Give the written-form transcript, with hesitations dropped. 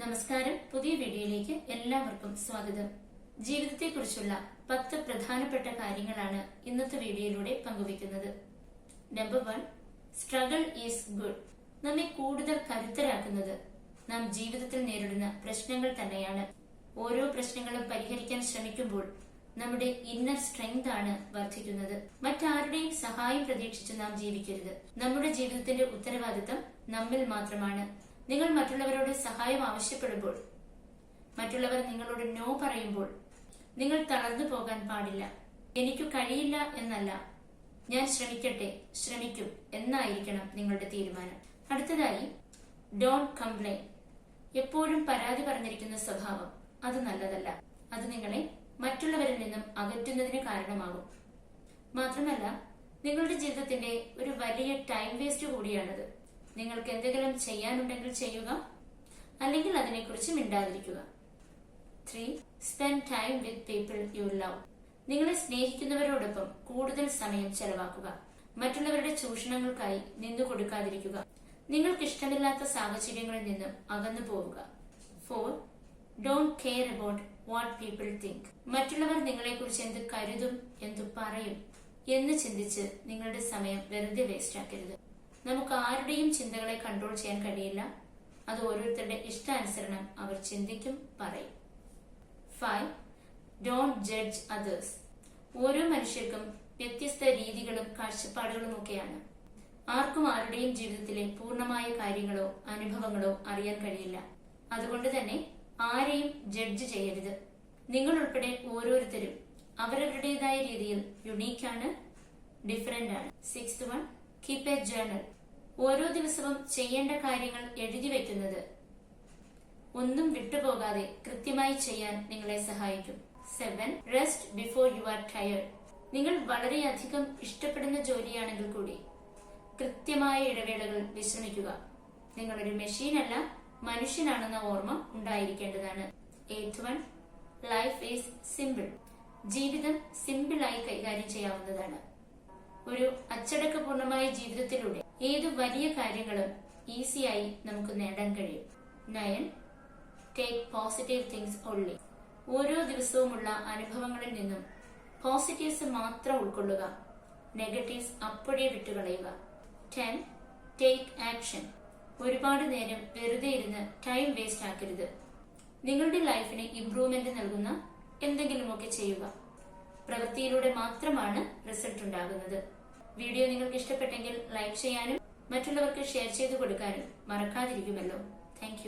നമസ്കാരം. പുതിയ വീഡിയോയിലേക്ക് എല്ലാവർക്കും സ്വാഗതം. ജീവിതത്തെക്കുറിച്ചുള്ള 10 പ്രധാനപ്പെട്ട കാര്യങ്ങളാണ് ഇന്നത്തെ വീഡിയോയിലൂടെ പങ്കുവയ്ക്കുന്നത്. Number 1, struggle is good. നമ്മെ കൂടുതൽ കരുത്തരാക്കുന്നത് നാം ജീവിതത്തിൽ നേരിടുന്ന പ്രശ്നങ്ങൾ തന്നെയാണ്. ഓരോ പ്രശ്നങ്ങളും പരിഹരിക്കാൻ ശ്രമിക്കുമ്പോൾ നമ്മുടെ ഇന്നർ സ്ട്രെങ്ത് ആണ് വർദ്ധിക്കുന്നത്. മറ്റാരുടെയും സഹായം പ്രതീക്ഷിച്ച് നാം ജീവിക്കരുത്. നമ്മുടെ ജീവിതത്തിന്റെ ഉത്തരവാദിത്തം നമ്മിൽ മാത്രമാണ്. നിങ്ങൾ മറ്റുള്ളവരോട് സഹായം ആവശ്യപ്പെടുമ്പോൾ, മറ്റുള്ളവർ നിങ്ങളോട് നോ പറയുമ്പോൾ നിങ്ങൾ തളർന്നു പോകാൻ പാടില്ല. എനിക്കു കഴിയില്ല എന്നല്ല, ഞാൻ ശ്രമിക്കും എന്നായിരിക്കണം നിങ്ങളുടെ തീരുമാനം. അടുത്തതായി, ഡോണ്ട് കംപ്ലൈൻ. എപ്പോഴും പരാതി പറഞ്ഞിരിക്കുന്ന സ്വഭാവം അത് നല്ലതല്ല. അത് നിങ്ങളെ മറ്റുള്ളവരിൽ നിന്നും അകറ്റുന്നതിന് കാരണമാകും. മാത്രമല്ല, നിങ്ങളുടെ ജീവിതത്തിന്റെ ഒരു വലിയ ടൈം വേസ്റ്റ് കൂടിയാണത്. നിങ്ങൾക്ക് എന്തെങ്കിലും ചെയ്യാനുണ്ടെങ്കിൽ ചെയ്യുക, അല്ലെങ്കിൽ അതിനെക്കുറിച്ച് മിണ്ടാതിരിക്കുക. 3, spend time with people you love. നിങ്ങളെ സ്നേഹിക്കുന്നവരോടൊപ്പം കൂടുതൽ സമയം ചെലവാക്കുക. മറ്റുള്ളവരുടെ ചൂഷണങ്ങൾക്കായി നിന്നുകൊടുക്കാതിരിക്കുക. നിങ്ങൾക്ക് ഇഷ്ടമില്ലാത്ത സാഹചര്യങ്ങളിൽ നിന്നും അകന്നു പോവുക. 4, don't care about what people think. മറ്റുള്ളവർ നിങ്ങളെക്കുറിച്ച് എന്ത് കരുതും, എന്തു പറയും എന്ന് ചിന്തിച്ച് നിങ്ങളുടെ സമയം വെറുതെ വേസ്റ്റ് ആക്കരുത്. നമുക്ക് ആരുടെയും ചിന്തകളെ കൺട്രോൾ ചെയ്യാൻ കഴിയില്ല. അത് ഓരോരുത്തരുടെ ഇഷ്ടാനുസരണം അവർ ചിന്തിക്കും, പറയും. 5, ഡോണ്ട് ജഡ്ജ് അതേഴ്സ്. ഓരോ മനുഷ്യർക്കും വ്യത്യസ്ത രീതികളും കാഴ്ചപ്പാടുകളും ഒക്കെയാണ്. ആർക്കും ആരുടെയും ജീവിതത്തിലെ പൂർണ്ണമായ കാര്യങ്ങളോ അനുഭവങ്ങളോ അറിയാൻ കഴിയില്ല. അതുകൊണ്ട് തന്നെ ആരെയും ജഡ്ജ് ചെയ്യരുത്. നിങ്ങൾ ഉൾപ്പെടെ ഓരോരുത്തരും അവരവരുടേതായ രീതിയിൽ യുണീക്കാണ്, ഡിഫറെന്റ് ആണ്. 6th one, keep A journal. ഓരോ ദിവസവും ചെയ്യേണ്ട കാര്യങ്ങൾ എഴുതി വെക്കുന്നത് ഒന്നും വിട്ടുപോകാതെ കൃത്യമായി ചെയ്യാൻ നിങ്ങളെ സഹായിക്കും. 7, rest before you are tired. നിങ്ങൾ വളരെയധികം ഇഷ്ടപ്പെടുന്ന ജോലിയാണെങ്കിൽ കൂടി കൃത്യമായ ഇടവേളകൾ വിശ്രമിക്കുക. നിങ്ങളൊരു മെഷീൻ അല്ല, മനുഷ്യനാണെന്ന ഓർമ്മ ഉണ്ടായിരിക്കേണ്ടതാണ്. 8th one, life is simple. ജീവിതം സിമ്പിളായി കൈകാര്യം ചെയ്യാവുന്നതാണ്. ഒരു അച്ചടക്കപൂർണമായ ജീവിതത്തിലൂടെ ഏതു വലിയ കാര്യങ്ങളും ഈസിയായി നമുക്ക് നേടാൻ കഴിയും. 9, ടേക്ക് പോസിറ്റീവ് തിങ്സ് ഓൺലി. ഓരോ ദിവസവുമുള്ള അനുഭവങ്ങളിൽ നിന്നും പോസിറ്റീവ്സ് മാത്രം ഉൾക്കൊള്ളുക, നെഗറ്റീവ്സ് അപ്പോഴേ വിട്ടുകളയുക. 10, ടേക്ക് ആക്ഷൻ. ഒരുപാട് നേരം വെറുതെ ഇരുന്ന് ടൈം വേസ്റ്റ് ആക്കരുത്. നിങ്ങളുടെ ലൈഫിന് ഇംപ്രൂവ്മെന്റ് നൽകുന്ന എന്തെങ്കിലുമൊക്കെ ചെയ്യുക. പ്രവൃത്തിയിലൂടെ മാത്രമാണ് റിസൾട്ട് ഉണ്ടാകുന്നത്. വീഡിയോ നിങ്ങൾക്ക് ഇഷ്ടപ്പെട്ടെങ്കിൽ ലൈക്ക് ചെയ്യാനും മറ്റുള്ളവർക്ക് ഷെയർ ചെയ്തു കൊടുക്കാനും മറക്കാതിരിക്കുമല്ലോ. Thank you.